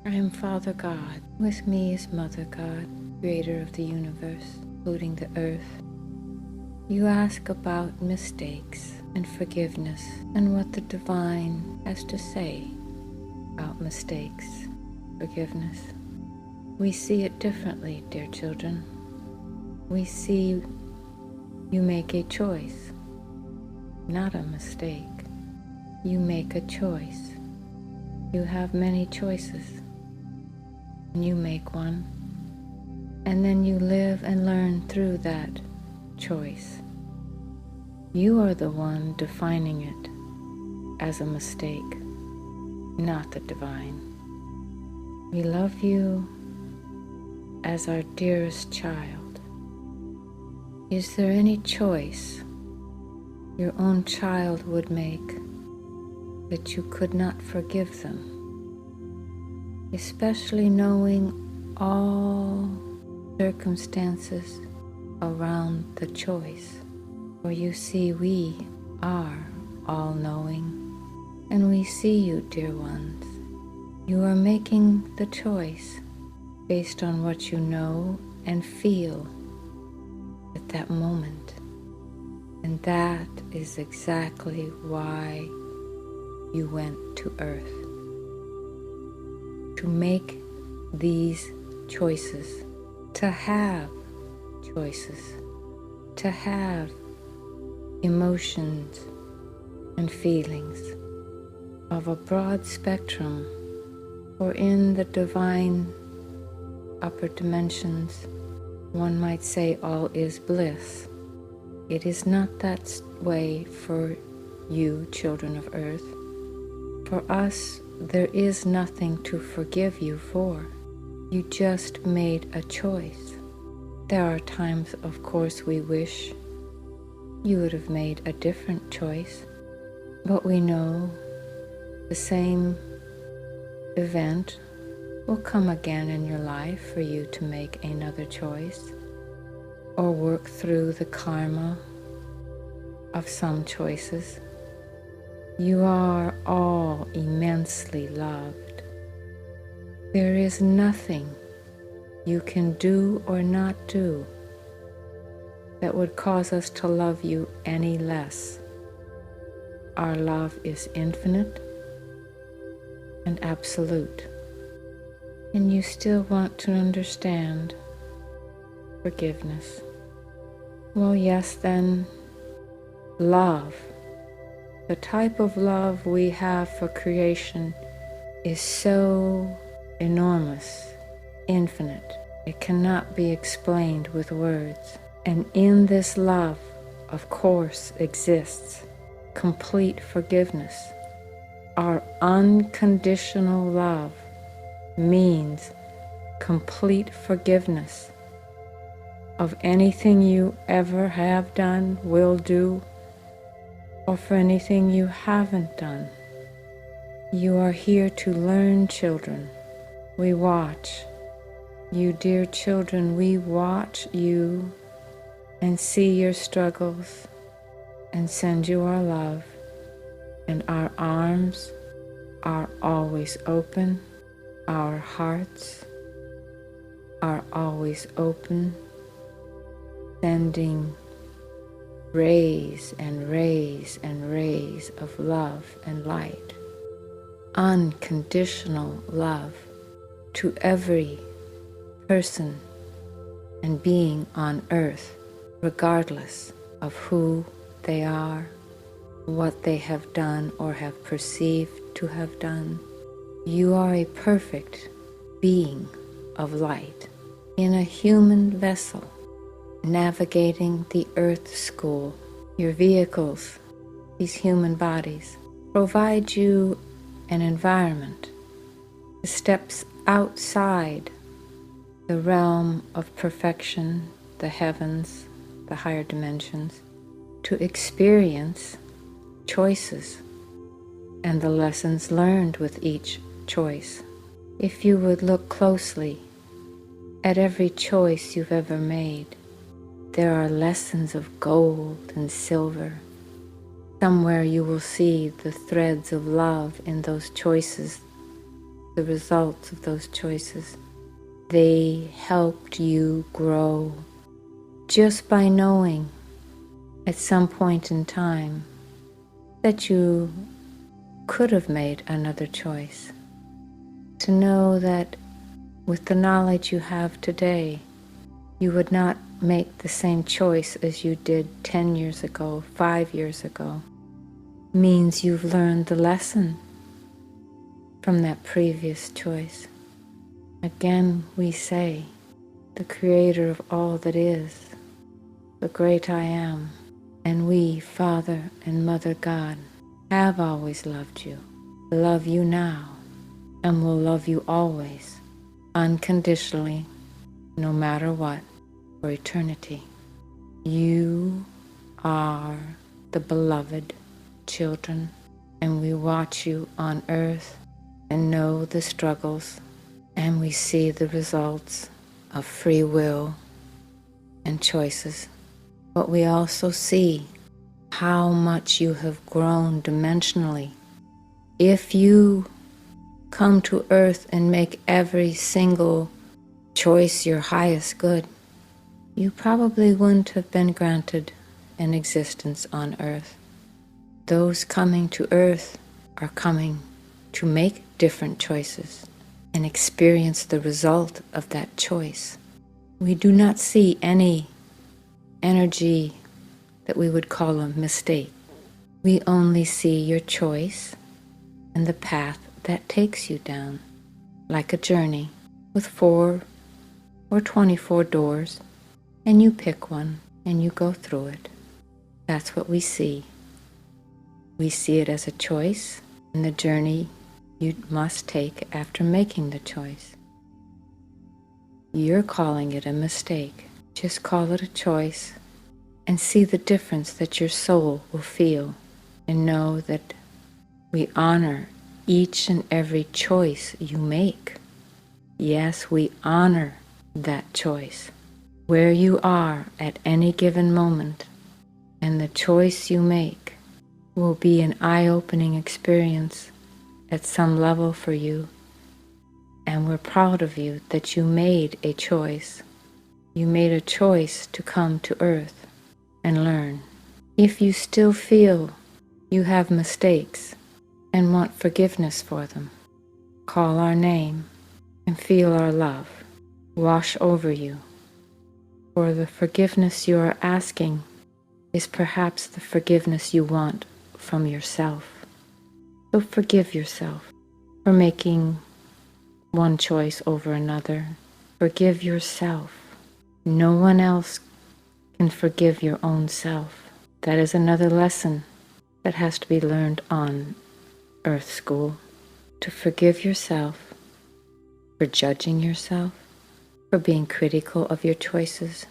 I am Father God. With me is Mother God, creator of the universe, including the earth. You ask about mistakes and forgiveness and what the divine has to say about mistakes, forgiveness. We see it differently, dear children. We see you make a choice, not a mistake. You make a choice. You have many choices. And you make one, and then you live and learn through that choice. You are the one defining it as a mistake, not the divine. We love you as our dearest child. Is there any choice your own child would make that you could not forgive them? Especially knowing all circumstances around the choice. For you see, we are all-knowing, and we see you, dear ones. You are making the choice based on what you know and feel at that moment. And that is exactly why you went to Earth. To make these choices, to have choices, to have emotions and feelings of a broad spectrum, for in the divine upper dimensions, one might say all is bliss. It is not that way for you, children of Earth. For us, there is nothing to forgive you for. You just made a choice. There are times, of course, we wish you would have made a different choice, but we know the same event will come again in your life for you to make another choice or work through the karma of some choices. You are all immensely loved. There is nothing you can do or not do that would cause us to love you any less. Our love is infinite and absolute. And you still want to understand forgiveness. Well, yes, then, love. The type of love we have for creation is so enormous, infinite. It cannot be explained with words. And in this love, of course, exists complete forgiveness. Our unconditional love means complete forgiveness of anything you ever have done, will do, or for anything you haven't done. You are here to learn, children. We watch. You dear children, we watch you and see your struggles and send you our love, and our arms are always open. Our hearts are always open, sending rays and rays and rays of love and light, unconditional love to every person and being on earth, regardless of who they are, what they have done or have perceived to have done. You are a perfect being of light in a human vessel, navigating the earth school. Your vehicles, these human bodies, provide you an environment, the steps outside the realm of perfection, the heavens, the higher dimensions, to experience choices and the lessons learned with each choice. If you would look closely at every choice you've ever made, there are lessons of gold and silver. Somewhere you will see the threads of love in those choices the results of those choices. They helped you grow just by knowing at some point in time that you could have made another choice. To know that with the knowledge you have today, you would not make the same choice as you did 10 years ago, 5 years ago, means you've learned the lesson from that previous choice. Again, we say, the Creator of all that is, the great I Am, and we, Father and Mother God, have always loved you, love you now, and will love you always, unconditionally, no matter what, for eternity. You are the beloved children, and we watch you on earth and know the struggles, and we see the results of free will and choices. But we also see how much you have grown dimensionally. If you come to earth and make every single choice your highest good, you probably wouldn't have been granted an existence on earth. Those coming to earth are coming to make different choices and experience the result of that choice. We do not see any energy that we would call a mistake. We only see your choice and the path that takes you down, like a journey with 4 or 24 doors, and you pick one and you go through it. That's what we see. We see it as a choice and the journey you must take after making the choice. You're calling it a mistake. Just call it a choice and see the difference that your soul will feel, and know that we honor each and every choice you make. Yes, we honor that choice. Where you are at any given moment, and the choice you make will be an eye-opening experience at some level for you, and we're proud of you that you made a choice. You made a choice to come to earth and learn. If you still feel you have mistakes and want forgiveness for them, call our name and feel our love wash over you. For the forgiveness you are asking is perhaps the forgiveness you want from yourself. So forgive yourself for making one choice over another. Forgive yourself. No one else can forgive your own self. That is another lesson that has to be learned on Earth School. To forgive yourself for judging yourself, for being critical of your choices.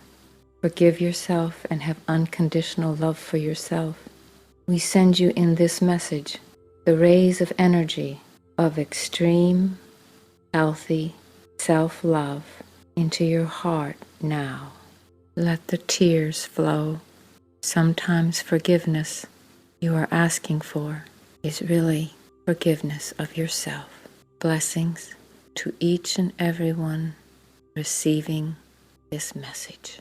Forgive yourself and have unconditional love for yourself. We send you in this message the rays of energy of extreme, healthy self-love into your heart now. Let the tears flow. Sometimes forgiveness you are asking for is really forgiveness of yourself. Blessings to each and every one receiving this message.